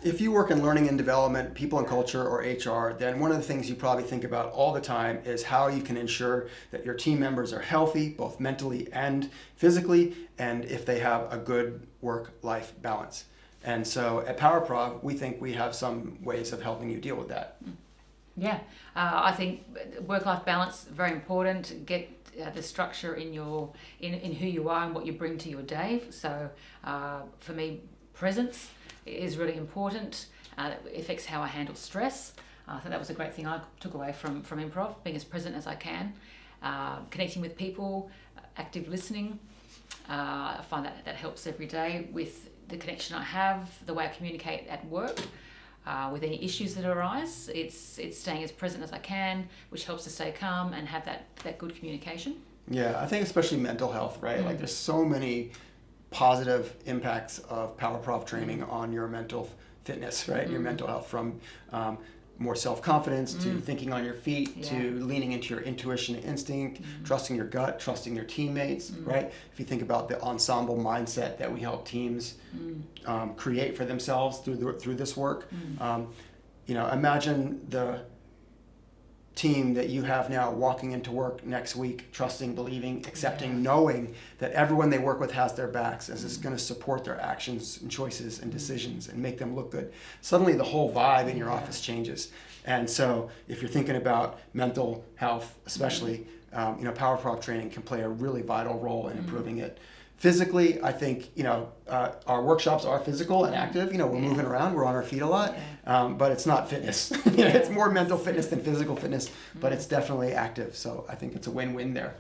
If you work in learning and development, people and culture, or HR, then one of the things you probably think about all the time is how you can ensure that your team members are healthy, both mentally and physically, and if they have a good work-life balance. And so at PowerProv, we think we have some ways of helping you deal with that. Yeah, I think work-life balance, very important. Get the structure in who you are and what you bring to your day. So for me, presence is really important. It affects how I handle stress. I think that was a great thing I took away from Improv, being as present as I can, connecting with people, active listening. I find that helps every day with the connection I have, the way I communicate at work. With any issues that arise, it's staying as present as I can, which helps to stay calm and have that good communication. Yeah, I think especially mental health, right? Like there's so many positive impacts of PowerProv training on your mental fitness, right? Your mental health, from more self-confidence to thinking on your feet to leaning into your intuition and instinct, trusting your gut, trusting your teammates, right? If you think about the ensemble mindset that we help teams create for themselves through this work, imagine the team that you have now walking into work next week, trusting, believing, accepting, knowing that everyone they work with has their backs, as it's going to support their actions and choices and decisions and make them look good. Suddenly the whole vibe in your office changes. And so if you're thinking about mental health, especially, PowerProv training can play a really vital role in improving it. Physically, I think, our workshops are physical and active. We're moving around, we're on our feet a lot, but it's not fitness. It's more mental fitness than physical fitness, but it's definitely active. So I think it's a win-win there.